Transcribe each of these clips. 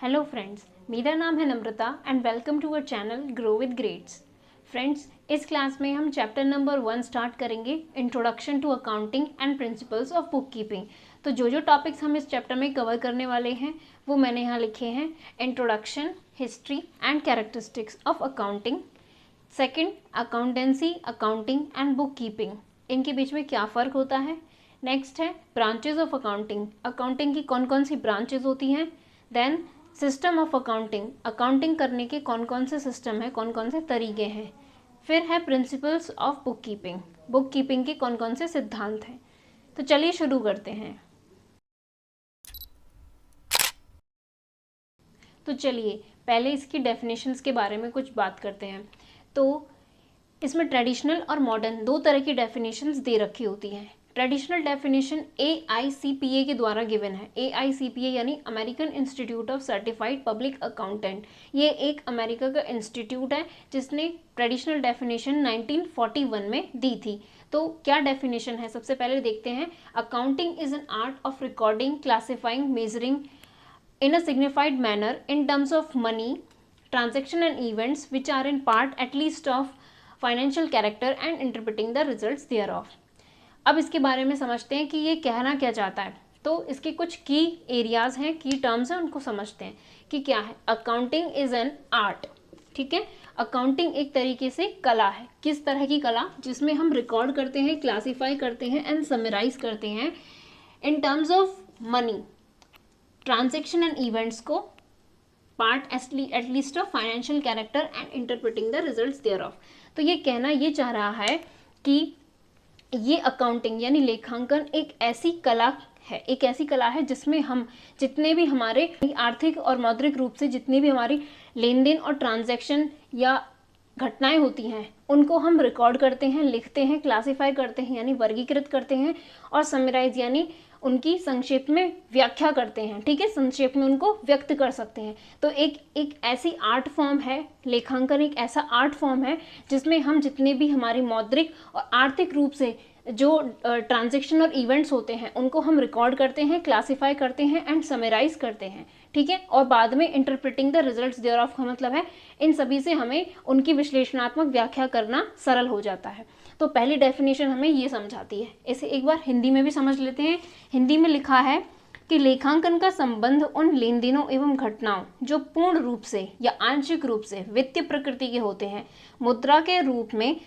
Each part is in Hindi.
हेलो फ्रेंड्स, मेरा नाम है Namrata and welcome to our channel grow with grades. Friends, इस क्लास में हम चैप्टर नंबर 1 स्टार्ट करेंगे, introduction to accounting and principles of bookkeeping. तो जो टॉपिक्स हम इस चैप्टर में कवर करने वाले हैं वो मैंने यहाँ लिखे हैं। Introduction, history and characteristics of accounting. Second, accountancy, accounting and book keeping, इनके बीच में क्या फ़र्क होता है। नेक्स्ट है ब्रांचेज ऑफ अकाउंटिंग, अकाउंटिंग की कौन कौन सी ब्रांचेज होती हैं। Then system of accounting, accounting करने के कौन कौन से सिस्टम हैं, कौन कौन से तरीके हैं। फिर है principles of book keeping, book keeping के कौन कौन से सिद्धांत हैं। तो चलिए शुरू करते हैं। तो चलिए पहले इसकी डेफिनेशंस के बारे में कुछ बात करते हैं। तो इसमें ट्रेडिशनल और मॉडर्न दो तरह की डेफिनेशंस दे रखी होती हैं। ट्रेडिशनल डेफिनेशन AICPA के द्वारा गिवन है। AICPA यानी American institute of certified public accountant. ये एक अमेरिका का इंस्टीट्यूट है जिसने ट्रेडिशनल डेफिनेशन 1941 में दी थी। तो क्या डेफिनेशन है, सबसे पहले देखते हैं। Accounting is an art of recording, classifying, measuring in a signified manner in terms of money, transaction and events which are in part at least of financial character and interpreting the results thereof। अब इसके बारे में समझते हैं कि ये कहना क्या चाहता है। तो इसके कुछ की एरियाज हैं, की टर्म्स हैं, उनको समझते हैं कि क्या है। अकाउंटिंग इज एन आर्ट, ठीक है। अकाउंटिंग एक तरीके से कला है। किस तरह की कला? जिसमें हम रिकॉर्ड करते हैं, क्लासीफाई करते हैं एंड समराइज करते हैं in terms of money, transaction and events को, part at least of financial character and interpreting the results thereof. तो ये कहना ये चाह रहा है कि ये अकाउंटिंग यानी लेखांकन एक ऐसी कला है, एक ऐसी कला है जिसमें हम जितने भी हमारे आर्थिक और मौद्रिक रूप से जितनी भी हमारी लेन देन और ट्रांजैक्शन या घटनाएं होती हैं उनको हम रिकॉर्ड करते हैं, लिखते हैं, क्लासीफाई करते हैं यानी वर्गीकृत करते हैं, और समराइज यानी उनकी संक्षेप में व्याख्या करते हैं, ठीक है। संक्षेप में उनको व्यक्त कर सकते हैं। तो एक ऐसी आर्ट फॉर्म है लेखांकन, एक ऐसा आर्ट फॉर्म है जिसमें हम जितने भी हमारी मौद्रिक और आर्थिक रूप से जो ट्रांजैक्शन और इवेंट्स होते हैं उनको हम रिकॉर्ड करते हैं, क्लासीफाई करते हैं एंड समराइज करते हैं, ठीक है। और बाद में interpreting the results thereof का मतलब है इन सभी से हमें उनकी विश्लेषणात्मक व्याख्या करना सरल हो जाता है। तो पहली डेफिनेशन हमें ये समझाती है। इसे एक बार हिंदी में भी समझ लेते हैं। हिंदी में लिखा है कि लेखांकन का संबंध उन लेन देनों एवं घटनाओं जो पूर्ण रूप से या आंशिक रूप से वित्तीय प्रकृति के होते हैं, मुद्रा के रूप में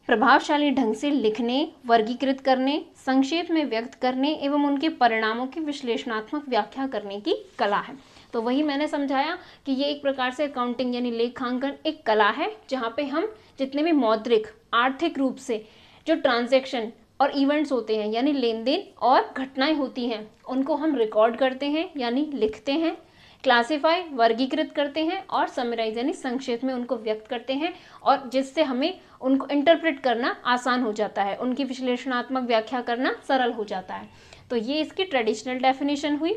प्रभावशाली ढंग से लिखने, वर्गीकृत करने, संक्षेप में व्यक्त करने एवं उनके परिणामों की विश्लेषणात्मक व्याख्या करने की कला है। तो वही मैंने समझाया कि ये एक प्रकार से अकाउंटिंग यानी लेखांकन एक कला है जहाँ पे हम जितने भी मौद्रिक आर्थिक रूप से जो ट्रांजैक्शन और इवेंट्स होते हैं यानी लेन देन और घटनाएं होती हैं उनको हम रिकॉर्ड करते हैं यानी लिखते हैं, क्लासीफाई वर्गीकृत करते हैं और समराइज यानी संक्षेप में उनको व्यक्त करते हैं, और जिससे हमें उनको इंटरप्रेट करना आसान हो जाता है, उनकी विश्लेषणात्मक व्याख्या करना सरल हो जाता है। तो ये इसकी ट्रेडिशनल डेफिनेशन हुई।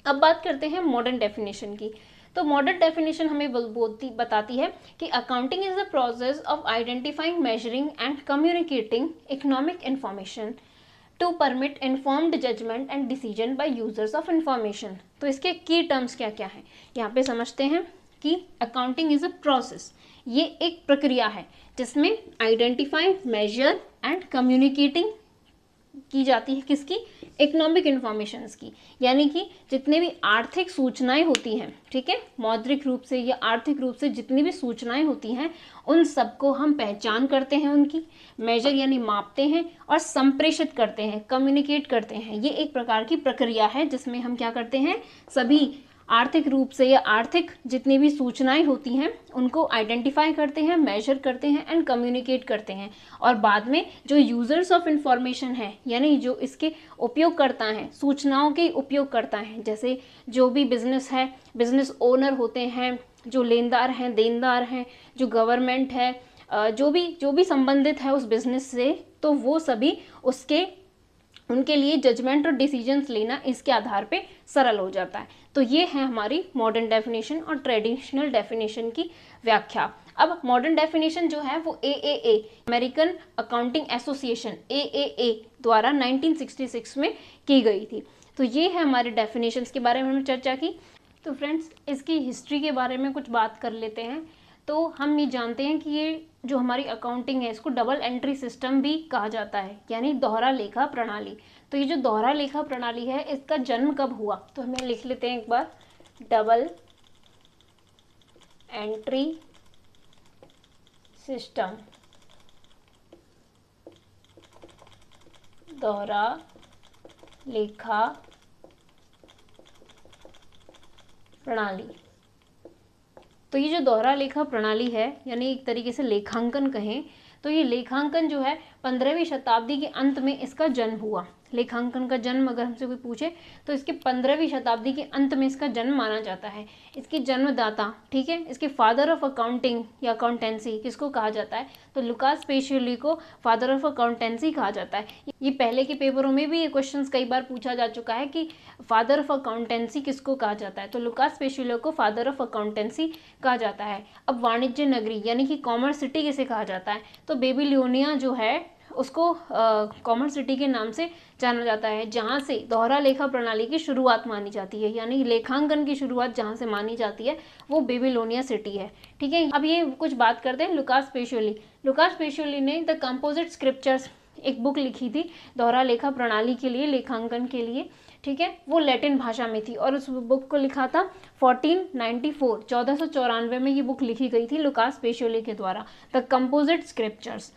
अब बात करते हैं मॉडर्न डेफिनेशन की। तो मॉडर्न डेफिनेशन हमें बताती है कि accounting is the process of identifying, measuring and communicating economic information to permit informed judgement and decision by users of information. तो इसके की टर्म्स क्या क्या हैं यहाँ पे समझते हैं कि अकाउंटिंग इज अ प्रोसेस, ये एक प्रक्रिया है जिसमें आइडेंटिफाई, मेजर एंड कम्युनिकेटिंग की जाती है। किसकी? इकोनॉमिक इंफॉर्मेशंस की, यानी कि जितने भी आर्थिक सूचनाएं होती हैं, ठीक है, मौद्रिक रूप से या आर्थिक रूप से जितनी भी सूचनाएं होती हैं उन सबको हम पहचान करते हैं, उनकी मेजर यानी मापते हैं और संप्रेषित करते हैं, कम्युनिकेट करते हैं। ये एक प्रकार की प्रक्रिया है जिसमें हम क्या करते हैं, सभी आर्थिक रूप से या आर्थिक जितनी भी सूचनाएं होती हैं उनको आइडेंटिफाई करते हैं, मेजर करते हैं एंड कम्युनिकेट करते हैं, और बाद में जो यूजर्स ऑफ इंफॉर्मेशन है यानी जो इसके उपयोगकर्ता हैं, सूचनाओं के उपयोगकर्ता हैं, जैसे जो भी बिजनेस है, बिजनेस ओनर होते हैं, जो लेनदार हैं, देनदार हैं, जो गवर्नमेंट है, जो भी संबंधित है उस बिजनेस से, तो वो सभी उनके लिए जजमेंट और डिसीजंस लेना इसके आधार पे सरल हो जाता है। तो ये है हमारी मॉडर्न डेफिनेशन और ट्रेडिशनल डेफिनेशन की व्याख्या। अब मॉडर्न डेफिनेशन जो है वो AAA American accounting association AAA द्वारा 1966 में की गई थी। तो ये है हमारे डेफिनेशंस के बारे में हमने चर्चा की। तो फ्रेंड्स, इसकी हिस्ट्री के बारे में कुछ बात कर लेते हैं। तो हम ये जानते हैं कि ये जो हमारी अकाउंटिंग है इसको डबल एंट्री सिस्टम भी कहा जाता है, यानी दोहरा लेखा प्रणाली। तो ये जो दोहरा लेखा प्रणाली है इसका जन्म कब हुआ, तो हमें लिख लेते हैं एक बार, डबल एंट्री सिस्टम, दोहरा लेखा प्रणाली। तो ये जो दोहरा लेखा प्रणाली है, यानी एक तरीके से लेखांकन कहें, तो ये लेखांकन जो है 15वीं शताब्दी के अंत में इसका जन्म हुआ। लेखांकन का जन्म अगर हमसे कोई पूछे तो इसके 15वीं शताब्दी के अंत में इसका जन्म माना जाता है। इसके जन्मदाता, ठीक है, इसके फादर ऑफ अकाउंटिंग या अकाउंटेंसी किसको कहा जाता है, तो लुकास पेशियोली को फादर ऑफ अकाउंटेंसी कहा जाता है। ये पहले के पेपरों में भी ये क्वेश्चंस कई बार पूछा जा चुका है कि फादर ऑफ अकाउंटेंसी किसको कहा जाता है, तो लुकास पेशियोली को फादर ऑफ अकाउंटेंसी कहा जाता है। अब वाणिज्य नगरी यानी कि कॉमर्स सिटी किसे कहा जाता है, तो बेबीलोनिया जो है उसको कॉमर्स सिटी के नाम से जाना जाता है, जहाँ से दोहरा लेखा प्रणाली की शुरुआत मानी जाती है, यानी लेखांकन की शुरुआत जहाँ से मानी जाती है वो बेबीलोनिया सिटी है। ठीक है, अब ये कुछ बात करते हैं लुकास पेशियोली। लुकास पेशियोली ने द कंपोजिट स्क्रिप्चर्स एक बुक लिखी थी दोहरा लेखा प्रणाली के लिए, लेखांकन के लिए। ठीक है, वो लैटिन भाषा में थी और उस बुक को लिखा था 1494 में ये बुक लिखी गई थी लुकास पेशियोली के द्वारा, द कंपोजिट स्क्रिप्चर्स।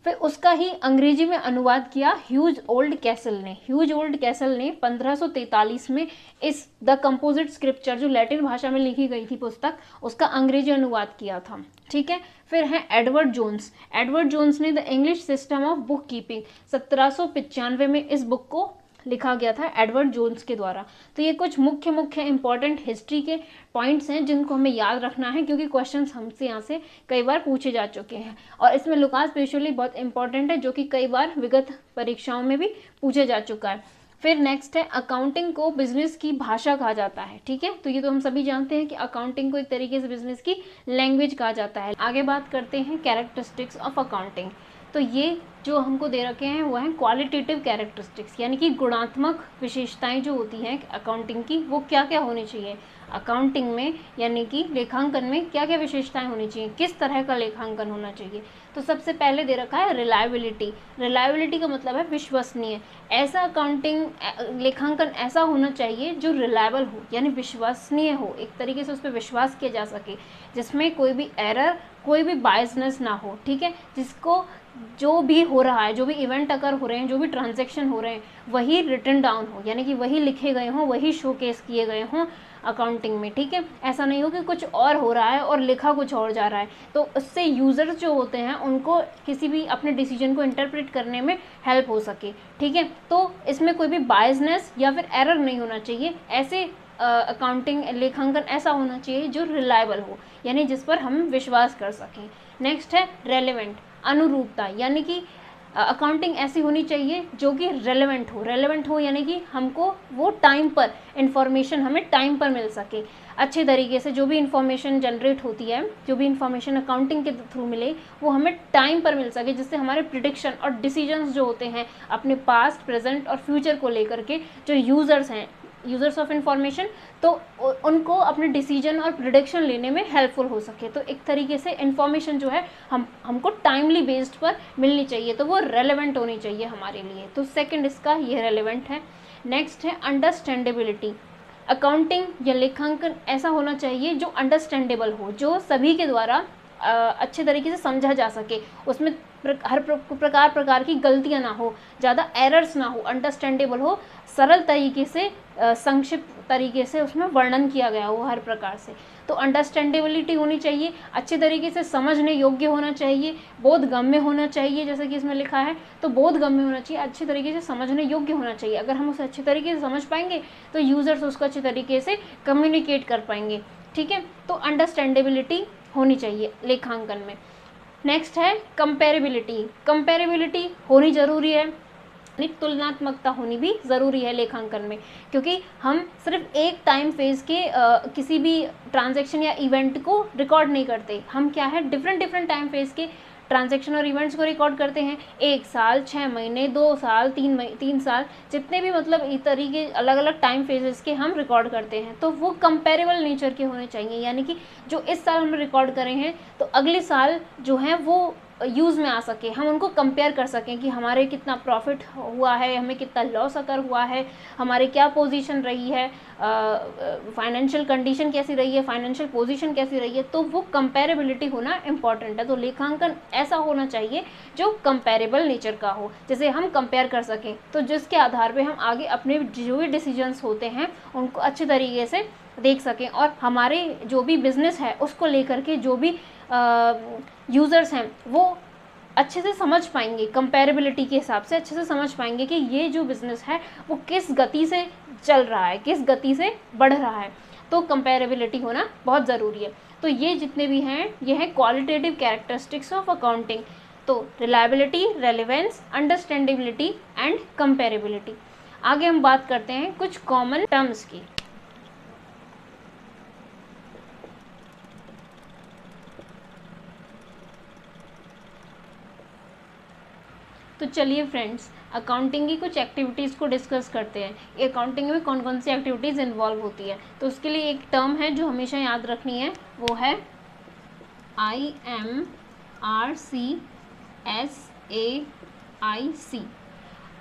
फिर उसका ही अंग्रेजी में अनुवाद किया ह्यूज ओल्ड कैसल ने। ह्यूज ओल्ड कैसल ने 1543 में इस द कंपोजिट स्क्रिप्चर जो लैटिन भाषा में लिखी गई थी पुस्तक, उसका अंग्रेजी अनुवाद किया था। ठीक है, फिर है एडवर्ड जोन्स। एडवर्ड जोन्स ने the English system of book keeping 1795 में इस बुक को लिखा गया था एडवर्ड जोन्स के द्वारा। तो ये कुछ मुख्य इंपॉर्टेंट हिस्ट्री के पॉइंट्स हैं जिनको हमें याद रखना है, क्योंकि क्वेश्चंस हमसे यहाँ से कई बार पूछे जा चुके हैं और इसमें लुकास पेशियोली बहुत इंपॉर्टेंट है, जो कि कई बार विगत परीक्षाओं में भी पूछे जा चुका है। फिर नेक्स्ट है अकाउंटिंग को बिजनेस की भाषा कहा जाता है। ठीक है, तो ये तो हम सभी जानते हैं कि अकाउंटिंग को एक तरीके से बिजनेस की लैंग्वेज कहा जाता है। आगे बात करते हैं कैरेक्टरिस्टिक्स ऑफ अकाउंटिंग। तो ये जो हमको दे रखे हैं वो हैं क्वालिटेटिव कैरेक्टरिस्टिक्स, यानी कि गुणात्मक विशेषताएं जो होती हैं अकाउंटिंग की, वो क्या क्या होनी चाहिए अकाउंटिंग में, यानी कि लेखांकन में क्या क्या विशेषताएं होनी चाहिए, किस तरह का लेखांकन होना चाहिए। तो सबसे पहले दे रखा है रिलायबिलिटी। रिलायबिलिटी का मतलब है विश्वसनीय। ऐसा अकाउंटिंग लेखांकन ऐसा होना चाहिए जो रिलायबल हो, यानी विश्वसनीय हो, एक तरीके से उस पर विश्वास किया जा सके, जिसमें कोई भी एरर, कोई भी बायसनेस ना हो। ठीक है, जिसको जो भी हो रहा है, जो भी इवेंट अगर हो रहे हैं, जो भी ट्रांजैक्शन हो रहे हैं, वही रिटन डाउन हो, यानी कि वही लिखे गए हों, वही शोकेस किए गए हों अकाउंटिंग में। ठीक है, ऐसा नहीं हो कि कुछ और हो रहा है और लिखा कुछ और जा रहा है, तो उससे यूजर्स जो होते हैं उनको किसी भी अपने डिसीजन को इंटरप्रेट करने में हेल्प हो सके। ठीक है, तो इसमें कोई भी बायसनेस या फिर एरर नहीं होना चाहिए। ऐसे अकाउंटिंग लेखांकन ऐसा होना चाहिए जो रिलायबल हो, यानी जिस पर हम विश्वास कर सकें। नेक्स्ट है रेलेवेंट, अनुरूपता, यानी कि अकाउंटिंग ऐसी होनी चाहिए जो कि रेलेवेंट हो। रेलेवेंट हो यानी कि हमको वो टाइम पर इंफॉर्मेशन हमें टाइम पर मिल सके, अच्छे तरीके से जो भी इंफॉर्मेशन जनरेट होती है, जो भी इंफॉर्मेशन अकाउंटिंग के थ्रू मिले, वो हमें टाइम पर मिल सके, जिससे हमारे प्रिडिक्शन और डिसीजंस जो होते हैं अपने पास्ट, प्रेजेंट और फ्यूचर को लेकर के, जो यूजर्स हैं, यूजर्स ऑफ इंफॉर्मेशन, तो उनको अपने डिसीजन और प्रिडिक्शन लेने में हेल्पफुल हो सके। तो एक तरीके से इंफॉर्मेशन जो है हमको टाइमली बेस्ड पर मिलनी चाहिए, तो वो रेलेवेंट होनी चाहिए हमारे लिए। तो सेकंड इसका ये रेलेवेंट है। नेक्स्ट है अंडरस्टैंडेबिलिटी। अकाउंटिंग या लेखांकन ऐसा होना चाहिए जो अंडरस्टैंडेबल हो, जो सभी के द्वारा अच्छे तरीके से समझा जा सके, उसमें हर प्रकार की गलतियां ना हो, ज़्यादा एरर्स ना हो, अंडरस्टैंडेबल हो, सरल तरीके से, संक्षिप्त तरीके से उसमें वर्णन किया गया हो हर प्रकार से। तो अंडरस्टैंडेबिलिटी होनी चाहिए, अच्छे तरीके से समझने योग्य होना चाहिए, बोधगम्य होना चाहिए, जैसे कि इसमें लिखा है, तो बोधगम्य होना चाहिए, अच्छे तरीके से समझने योग्य होना चाहिए। अगर हम उसे अच्छे तरीके से समझ पाएंगे तो यूजर्स उसको अच्छे तरीके से कम्युनिकेट कर पाएंगे। ठीक है, तो अंडरस्टैंडेबिलिटी होनी चाहिए लेखांकन में। नेक्स्ट है कंपेरेबिलिटी। कंपेरेबिलिटी होनी ज़रूरी है, तुलनात्मकता होनी भी ज़रूरी है लेखांकन में, क्योंकि हम सिर्फ एक टाइम फेज के किसी भी ट्रांजैक्शन या इवेंट को रिकॉर्ड नहीं करते, हम क्या है डिफरेंट टाइम फेज के ट्रांजैक्शन और इवेंट्स को रिकॉर्ड करते हैं, 1 साल, 6 महीने, 2 साल, 3 साल, जितने भी मतलब इस तरीके अलग अलग टाइम फेजेस के हम रिकॉर्ड करते हैं, तो वो कंपेरेबल नेचर के होने चाहिए। यानी कि जो इस साल हम रिकॉर्ड करें हैं तो अगले साल जो है वो यूज़ में आ सके, हम उनको कंपेयर कर सकें कि हमारे कितना प्रॉफिट हुआ है, हमें कितना लॉस अगर हुआ है, हमारी क्या पोजीशन रही है, फाइनेंशियल कंडीशन कैसी रही है, फाइनेंशियल पोजीशन कैसी रही है, तो वो कंपेरेबिलिटी होना इम्पॉर्टेंट है। तो लेखांकन ऐसा होना चाहिए जो कंपेरेबल नेचर का हो, जैसे हम कंपेयर कर सकें, तो जिसके आधार पर हम आगे अपने जो भी डिसीजंस होते हैं उनको अच्छे तरीके से देख सकें, और हमारे जो भी बिजनेस है उसको लेकर के जो भी यूज़र्स हैं वो अच्छे से समझ पाएंगे, कंपेरेबिलिटी के हिसाब से अच्छे से समझ पाएंगे कि ये जो बिज़नेस है वो किस गति से चल रहा है, किस गति से बढ़ रहा है। तो कंपेरेबिलिटी होना बहुत ज़रूरी है। तो ये जितने भी हैं ये हैं क्वालिटेटिव कैरेक्टरिस्टिक्स ऑफ अकाउंटिंग। तो reliability, relevance, understandability and comparability. आगे हम बात करते हैं कुछ कॉमन टर्म्स की। तो चलिए फ्रेंड्स, अकाउंटिंग की कुछ एक्टिविटीज़ को डिस्कस करते हैं। ये अकाउंटिंग में कौन कौन सी एक्टिविटीज़ इन्वॉल्व होती है। तो उसके लिए एक टर्म है जो हमेशा याद रखनी है, वो है IMRCSAIC।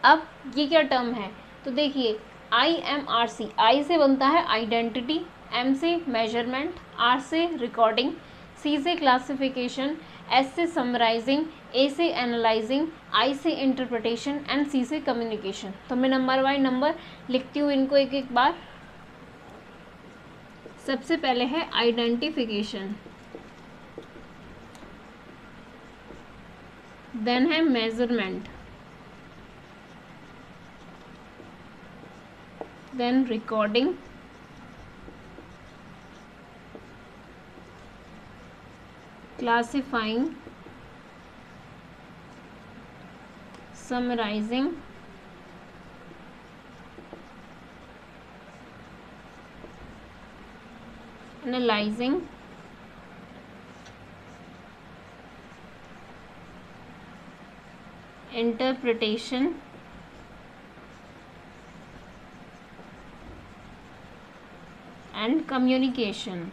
अब ये क्या टर्म है, तो देखिए IMRC, आई से बनता है आइडेंटिटी, M से मेजरमेंट, R से रिकॉर्डिंग, C से क्लासिफिकेशन, S से समराइजिंग, A से एनालाइजिंग, I से इंटरप्रिटेशन एंड C से कम्युनिकेशन। तो मैं नंबर बाय नंबर लिखती हूँ इनको एक एक बार। सबसे पहले है आइडेंटिफिकेशन, देन है measurement, then recording, classifying, summarising, analysing, interpretation and communication.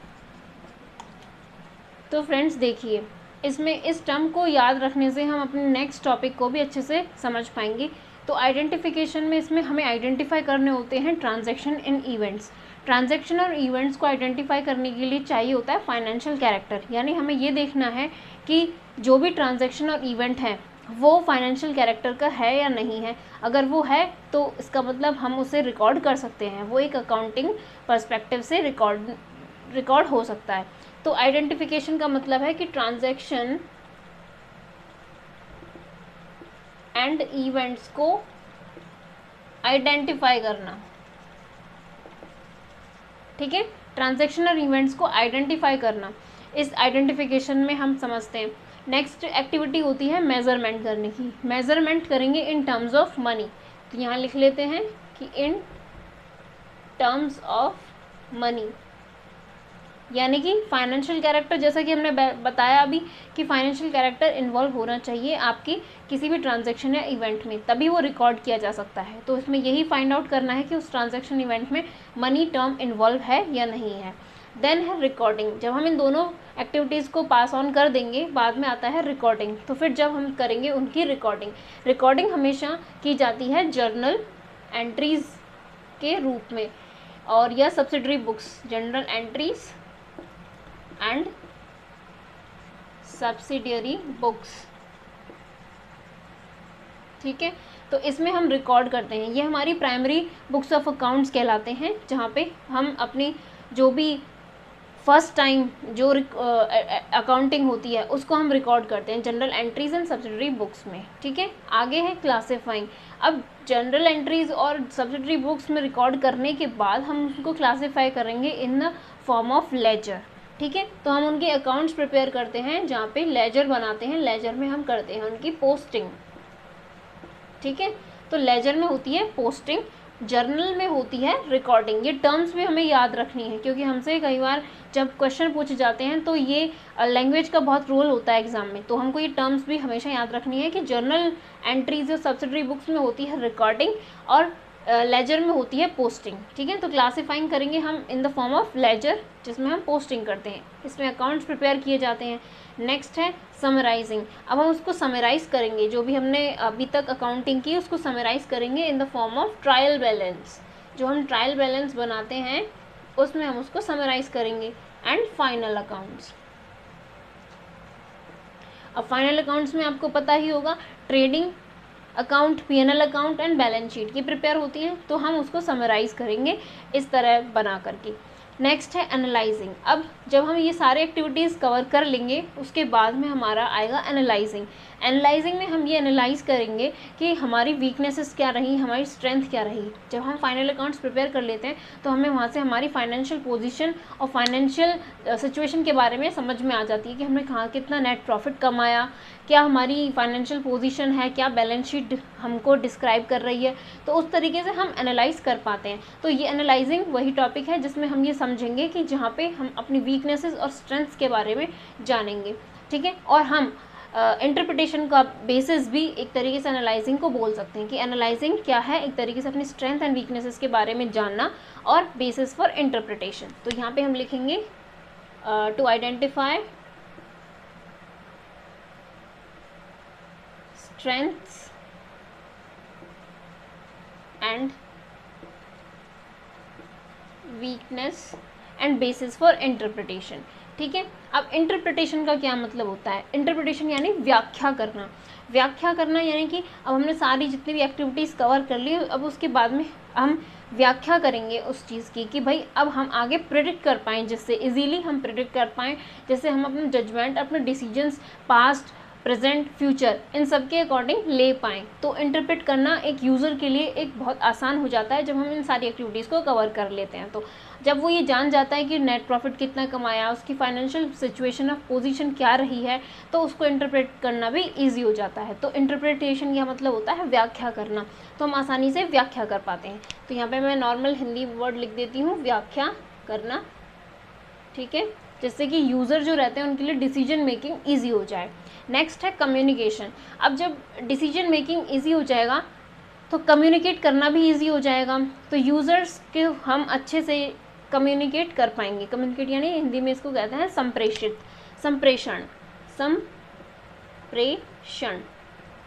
तो फ्रेंड्स देखिए, इसमें इस टर्म को याद रखने से हम अपने नेक्स्ट टॉपिक को भी अच्छे से समझ पाएंगे। तो आइडेंटिफिकेशन में इसमें हमें आइडेंटिफाई करने होते हैं ट्रांजैक्शन इन इवेंट्स। ट्रांजैक्शन और इवेंट्स को आइडेंटिफाई करने के लिए चाहिए होता है फाइनेंशियल कैरेक्टर, यानी हमें ये देखना है कि जो भी ट्रांजैक्शन और इवेंट है वो फाइनेंशियल कैरेक्टर का है या नहीं है। अगर वो है तो इसका मतलब हम उसे रिकॉर्ड कर सकते हैं, वो एक अकाउंटिंग पर्सपेक्टिव से रिकॉर्ड हो सकता है। तो आइडेंटिफिकेशन का मतलब है कि ट्रांजैक्शन एंड इवेंट्स को आइडेंटिफाई करना, ठीक है, ट्रांजैक्शन और इवेंट्स को आइडेंटिफाई करना, इस आइडेंटिफिकेशन में हम समझते हैं। नेक्स्ट एक्टिविटी होती है मेजरमेंट करने की। मेजरमेंट करेंगे इन टर्म्स ऑफ मनी। तो यहाँ लिख लेते हैं कि इन टर्म्स ऑफ मनी, यानी कि फाइनेंशियल कैरेक्टर, जैसा कि हमने बताया अभी कि फाइनेंशियल कैरेक्टर इन्वॉल्व होना चाहिए आपकी किसी भी ट्रांजैक्शन या इवेंट में, तभी वो रिकॉर्ड किया जा सकता है। तो इसमें यही फाइंड आउट करना है कि उस ट्रांजैक्शन इवेंट में मनी टर्म इन्वॉल्व है या नहीं है। देन है रिकॉर्डिंग। जब हम इन दोनों एक्टिविटीज़ को पास ऑन कर देंगे, बाद में आता है रिकॉर्डिंग। तो फिर जब हम करेंगे उनकी रिकॉर्डिंग हमेशा की जाती है जर्नल एंट्रीज़ के रूप में, और यह subsidiary books, general entries and subsidiary books, ठीक है। तो इसमें हम रिकॉर्ड करते हैं, ये हमारी प्राइमरी बुक्स ऑफ अकाउंट्स कहलाते हैं, जहाँ पे हम अपनी जो भी फर्स्ट टाइम जो अकाउंटिंग होती है उसको हम रिकॉर्ड करते हैं general entries and subsidiary books में, ठीक है। आगे है क्लासीफाइंग। अब जनरल एंट्रीज और सब्सिडरी बुक्स में रिकॉर्ड करने के बाद हम उनको क्लासीफाई करेंगे in the form of ledger, ठीक है। तो हम उनके अकाउंट्स प्रिपेयर करते हैं, जहाँ पे लेजर बनाते हैं, लेजर में हम करते हैं उनकी पोस्टिंग, ठीक है। तो लेजर में होती है पोस्टिंग, जर्नल में होती है रिकॉर्डिंग। ये टर्म्स भी हमें याद रखनी है, क्योंकि हमसे कई बार जब क्वेश्चन पूछे जाते हैं तो ये लैंग्वेज का बहुत रोल होता है एग्जाम में, तो हमको ये टर्म्स भी हमेशा याद रखनी है कि जर्नल एंट्रीज जो सब्सिडरी बुक्स में होती है रिकॉर्डिंग, और लेजर में होती है पोस्टिंग। ठीक है, तो क्लासिफाइंग करेंगे हम in the form of ledger, जिसमें हम पोस्टिंग करते हैं, इसमें अकाउंट्स प्रिपेयर किए जाते हैं। नेक्स्ट है समराइजिंग। अब हम उसको समराइज करेंगे, जो भी हमने अभी तक अकाउंटिंग की उसको समराइज करेंगे in the form of trial balance. जो हम ट्रायल बैलेंस बनाते हैं उसमें हम उसको समराइज करेंगे। And final accounts. अब फाइनल अकाउंट्स में आपको पता ही होगा trading account, P&L account and balance sheet ये प्रिपेयर होती हैं, तो हम उसको समराइज करेंगे इस तरह बना करके। नेक्स्ट है एनालाइजिंग। अब जब हम ये सारे एक्टिविटीज़ कवर कर लेंगे उसके बाद में हमारा आएगा एनालाइजिंग। एनालाइजिंग में हम ये एनालाइज करेंगे कि हमारी वीकनेसेस क्या रही, हमारी स्ट्रेंथ क्या रही। जब हम फाइनल अकाउंट्स प्रिपेयर कर लेते हैं तो हमें वहाँ से हमारी फाइनेंशियल पोजीशन और फाइनेंशियल सिचुएशन के बारे में समझ में आ जाती है कि हमने कहाँ कितना नेट प्रॉफिट कमाया, क्या हमारी फाइनेंशियल पोजीशन है, क्या बैलेंस शीट हमको डिस्क्राइब कर रही है। तो उस तरीके से हम एनालाइज कर पाते हैं। तो ये एनालाइजिंग वही टॉपिक है जिसमें हम ये समझेंगे कि जहाँ पे हम अपनी वीकनेसेस और स्ट्रेंथ्स के बारे में जानेंगे। ठीक है, और हम इंटरप्रिटेशन का बेसिस भी एक तरीके से एनालाइजिंग को बोल सकते हैं कि एनालाइजिंग क्या है, एक तरीके से अपनी स्ट्रेंथ एंड वीकनेसेस के बारे में जानना और बेसिस फॉर इंटरप्रिटेशन। तो यहाँ पे हम लिखेंगे to identify strengths and weakness and basis for interpretation। ठीक है, अब इंटरप्रिटेशन का क्या मतलब होता है? इंटरप्रिटेशन यानी व्याख्या करना। व्याख्या करना यानी कि अब हमने सारी जितनी भी एक्टिविटीज़ कवर कर ली, अब उसके बाद में हम व्याख्या करेंगे उस चीज़ की कि भाई अब हम आगे प्रिडिक्ट कर पाएँ, जिससे इजीली हम प्रिडिक्ट कर पाएँ, जैसे हम अपने जजमेंट, अपने decisions past, present, future in सब के अकॉर्डिंग ले पाएँ। तो इंटरप्रेट करना एक यूज़र के लिए एक बहुत आसान हो जाता है जब हम इन सारी एक्टिविटीज़ को कवर कर लेते हैं। तो जब वो ये जान जाता है कि नेट प्रॉफिट कितना कमाया, उसकी फाइनेंशियल सिचुएशन ऑफ पोजीशन क्या रही है, तो उसको इंटरप्रेट करना भी ईजी हो जाता है। तो इंटरप्रिटेशन का मतलब होता है व्याख्या करना, तो हम आसानी से व्याख्या कर पाते हैं। तो यहाँ पे मैं नॉर्मल हिंदी वर्ड लिख देती हूँ, व्याख्या करना। ठीक है, जिससे कि यूज़र जो रहते हैं उनके लिए डिसीजन मेकिंग ईजी हो जाए। नेक्स्ट है कम्युनिकेशन। अब जब डिसीजन मेकिंग ईजी हो जाएगा तो कम्युनिकेट करना भी ईजी हो जाएगा, तो यूज़र्स के हम अच्छे से कम्युनिकेट कर पाएंगे। कम्युनिकेट यानी हिंदी में इसको कहते हैं संप्रेषित, संप्रेषण, संप्रेषण।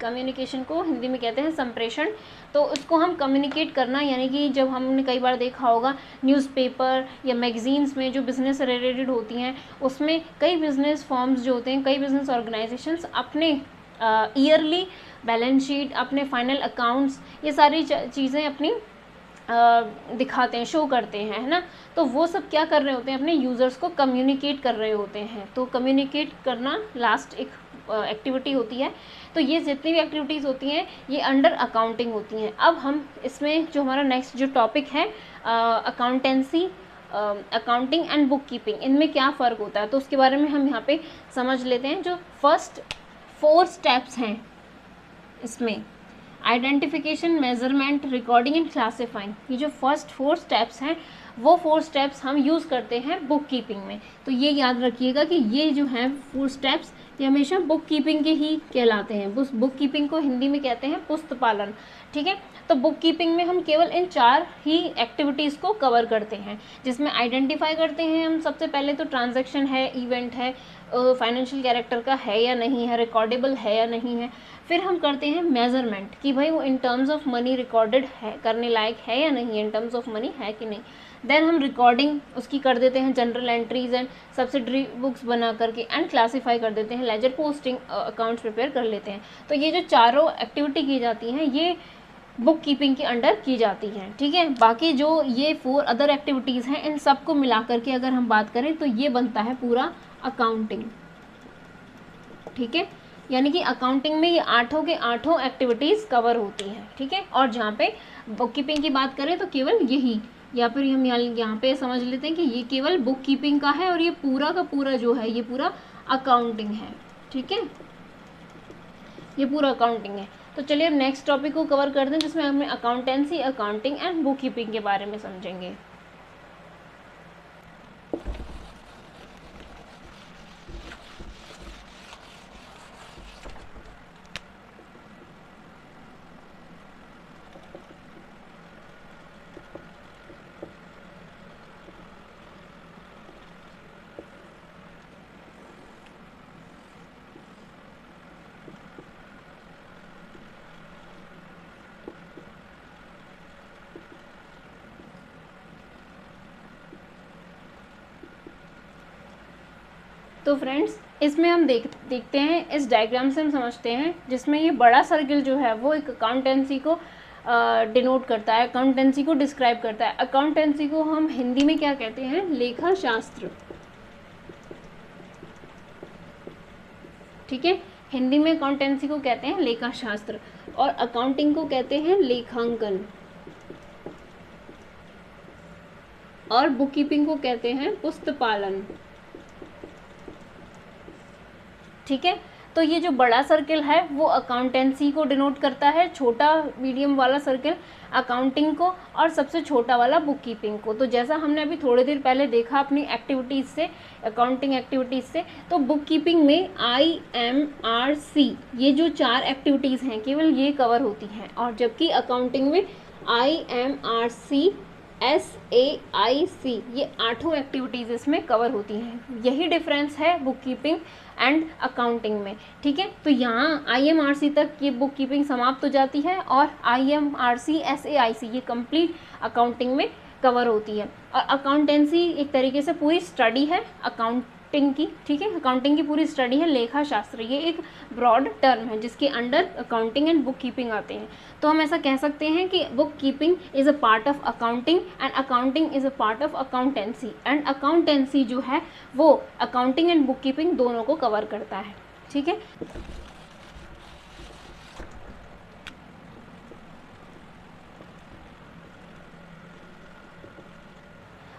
कम्युनिकेशन को हिंदी में कहते हैं संप्रेषण। तो उसको हम कम्युनिकेट करना यानी कि जब हमने कई बार देखा होगा न्यूज़पेपर या मैगजीन्स में जो बिज़नेस रिलेटेड होती हैं, उसमें कई बिज़नेस फर्म्स जो होते हैं, कई बिज़नेस ऑर्गेनाइजेशंस अपने ईयरली बैलेंस शीट, अपने फाइनल अकाउंट्स, ये सारी चीज़ें अपनी दिखाते हैं, शो करते हैं, है ना। तो वो सब क्या कर रहे होते हैं, अपने यूज़र्स को कम्युनिकेट कर रहे होते हैं। तो कम्युनिकेट करना लास्ट एक एक्टिविटी होती है। तो ये जितनी भी एक्टिविटीज़ होती हैं ये अंडर अकाउंटिंग होती हैं। अब हम इसमें जो हमारा नेक्स्ट जो टॉपिक है accountancy, accounting and book keeping, इनमें क्या फ़र्क होता है तो उसके बारे में हम यहाँ पे समझ लेते हैं। जो फर्स्ट 4 स्टेप्स हैं इसमें, identification, measurement, recording and classifying, ये जो फर्स्ट 4 स्टेप्स हैं वो 4 स्टेप्स हम यूज़ करते हैं बुक कीपिंग में। तो ये याद रखिएगा कि ये जो हैं 4 स्टेप्स ये हमेशा बुक कीपिंग के ही कहलाते हैं। बुक कीपिंग को हिंदी में कहते हैं पुस्त पालन। ठीक है, तो बुक कीपिंग में हम केवल इन 4 ही एक्टिविटीज़ को कवर करते हैं, जिसमें आइडेंटिफाई करते हैं हम सबसे पहले तो ट्रांजैक्शन है, इवेंट है, फाइनेंशियल कैरेक्टर का है या नहीं है, रिकॉर्डेबल है या नहीं है। फिर हम करते हैं मेजरमेंट कि भाई वो इन टर्म्स ऑफ मनी रिकॉर्डेड है, करने लायक है या नहीं, इन टर्म्स ऑफ मनी है कि नहीं। देन हम रिकॉर्डिंग उसकी कर देते हैं, general entries and subsidiary books बना करके, एंड क्लासीफाई कर देते हैं, लेजर पोस्टिंग अकाउंट्स प्रिपेयर कर लेते हैं। तो ये जो चारों एक्टिविटी की जाती हैं ये बुक कीपिंग के अंडर की जाती हैं। ठीक है, बाकी जो ये 4 अदर एक्टिविटीज़ हैं इन सब को मिला करके अगर हम बात करें तो ये बनता है पूरा अकाउंटिंग। ठीक है, यानी कि अकाउंटिंग में ये 8 के 8 एक्टिविटीज़ कवर होती हैं। ठीक है, और जहाँ पे बुक कीपिंग की बात करें तो केवल यही, या फिर हम यहाँ पे समझ लेते हैं कि ये केवल बुक कीपिंग का है और ये पूरा का पूरा जो है ये पूरा अकाउंटिंग है। ठीक है, ये पूरा अकाउंटिंग है। तो चलिए अब नेक्स्ट टॉपिक को कवर करते हैं, जिसमें हमें accountancy, accounting and book keeping के बारे में समझेंगे। तो फ्रेंड्स, इसमें हम देखते हैं, इस डायग्राम से हम समझते हैं, जिसमें ये बड़ा सर्किल जो है वो एक अकाउंटेंसी को डिनोट करता है, अकाउंटेंसी को डिस्क्राइब करता है। अकाउंटेंसी को हम हिंदी में क्या कहते हैं? लेखा शास्त्र। ठीक है, हिंदी में अकाउंटेंसी को कहते हैं लेखा शास्त्र, और अकाउंटिंग को कहते हैं लेखांकन, और बुक कीपिंग को कहते हैं पुस्तपालन। ठीक है, तो ये जो बड़ा सर्किल है वो अकाउंटेंसी को डिनोट करता है, छोटा मीडियम वाला सर्किल अकाउंटिंग को, और सबसे छोटा वाला बुक कीपिंग को। तो जैसा हमने अभी थोड़ी देर पहले देखा अपनी एक्टिविटीज़ से, अकाउंटिंग एक्टिविटीज़ से, तो बुक कीपिंग में IMRC ये जो 4 एक्टिविटीज़ हैं केवल ये कवर होती हैं, और जबकि अकाउंटिंग में IMRC SAIC ये 8 एक्टिविटीज़ इसमें कवर होती हैं। यही डिफरेंस है बुक कीपिंग एंड अकाउंटिंग में। ठीक है, तो यहाँ IMRC तक ये बुक कीपिंग समाप्त हो जाती है, और IMRC SAIC ये कंप्लीट अकाउंटिंग में कवर होती है। और अकाउंटेंसी एक तरीके से पूरी स्टडी है अकाउंटिंग की। ठीक है, अकाउंटिंग की पूरी स्टडी है लेखा शास्त्र, ये एक ब्रॉड टर्म है जिसके under accounting and book keeping आते हैं। तो हम ऐसा कह सकते हैं कि book keeping is a part of accounting and accounting is a part of accountancy, and accountancy जो है वो अकाउंटिंग एंड बुक कीपिंग दोनों को कवर करता है। ठीक है,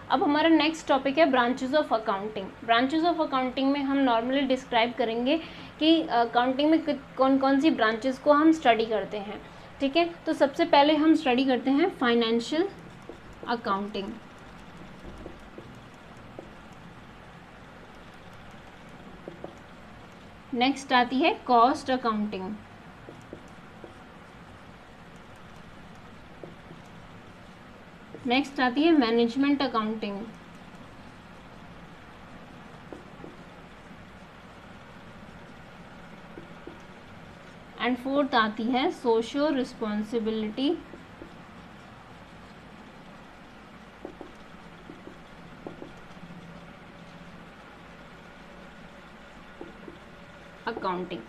अब हमारा नेक्स्ट टॉपिक है branches of accounting. Branches of accounting में हम नॉर्मली डिस्क्राइब करेंगे कि अकाउंटिंग में कौन कौन सी ब्रांचेस को हम स्टडी करते हैं। ठीक है, तो सबसे पहले हम स्टडी करते हैं फाइनेंशियल अकाउंटिंग। नेक्स्ट आती है कॉस्ट अकाउंटिंग। नेक्स्ट आती है मैनेजमेंट अकाउंटिंग। एंड फोर्थ आती है सोशियो रिस्पॉन्सिबिलिटी अकाउंटिंग।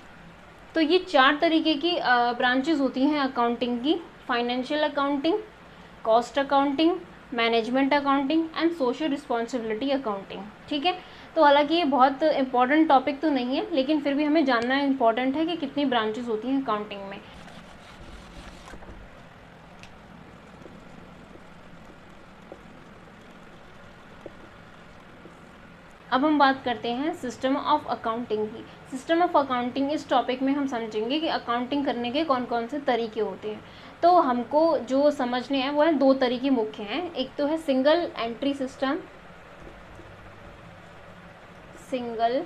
तो ये 4 तरीके की ब्रांचेस होती हैं अकाउंटिंग की: financial accounting, cost accounting, management accounting and social responsibility accounting. ठीक है, तो हालांकि ये बहुत इंपॉर्टेंट टॉपिक तो नहीं है, लेकिन फिर भी हमें जानना इंपॉर्टेंट है कि कितनी ब्रांचेस होती हैं अकाउंटिंग में। अब हम बात करते हैं सिस्टम ऑफ अकाउंटिंग की। सिस्टम ऑफ अकाउंटिंग इस टॉपिक में हम समझेंगे कि अकाउंटिंग करने के कौन कौन से तरीके होते हैं। तो हमको जो समझने हैं वो है 2 तरीके मुख्य हैं। एक तो है single entry system, single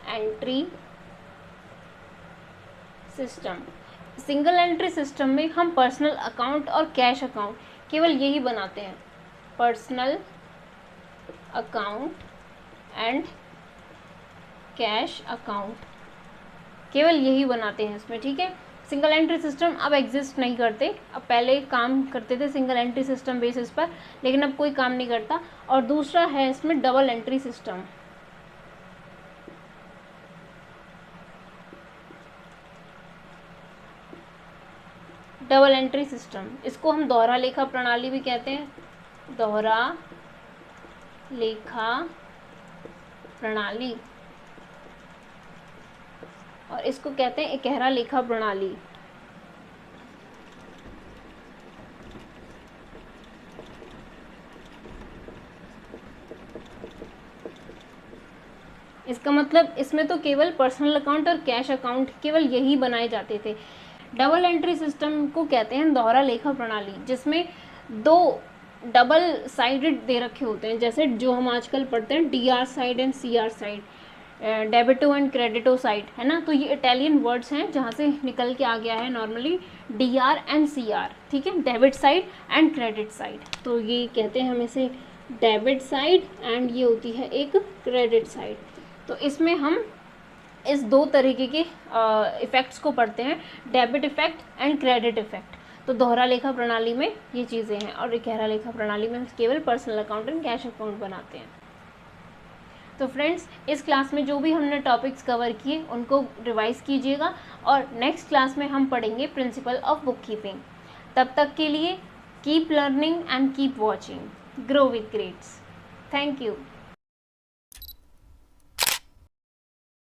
entry system. Single entry system में हम पर्सनल अकाउंट और कैश अकाउंट केवल यही बनाते हैं, personal account and cash account, केवल यही बनाते हैं इसमें। ठीक है, सिंगल एंट्री सिस्टम अब एग्जिस्ट नहीं करते। अब पहले काम करते थे सिंगल एंट्री सिस्टम बेसिस पर, लेकिन अब कोई काम नहीं करता। और दूसरा है इसमें double entry system. Double entry system, इसको हम दोहरा लेखा प्रणाली भी कहते हैं, दोहरा लेखा प्रणाली, और इसको कहते हैं इकहरा लेखा प्रणाली। इसका मतलब इसमें तो केवल पर्सनल अकाउंट और कैश अकाउंट केवल यही बनाए जाते थे। डबल एंट्री सिस्टम को कहते हैं दोहरा लेखा प्रणाली, जिसमें दो डबल साइडेड दे रखे होते हैं, जैसे जो हम आजकल पढ़ते हैं DR side and CR side, डेबिटो एंड क्रेडिटो साइड, है ना। तो ये इटालियन वर्ड्स हैं जहाँ से निकल के आ गया है नॉर्मली DR एंड CR, ठीक है, debit side and credit side. तो ये कहते हैं हम इसे डेबिट साइड एंड ये होती है एक क्रेडिट साइड। तो इसमें हम इस दो तरीके के इफ़ेक्ट्स को पढ़ते हैं, debit effect and credit effect. तो दोहरा लेखा प्रणाली में ये चीज़ें हैं, और इकहरा लेखा प्रणाली में हम केवल personal account and cash account बनाते हैं। तो फ्रेंड्स, इस क्लास में जो भी हमने टॉपिक्स कवर किए उनको रिवाइज कीजिएगा, और नेक्स्ट क्लास में हम पढ़ेंगे प्रिंसिपल ऑफ बुक कीपिंग। तब तक के लिए keep learning and keep watching, grow with grades. Thank you.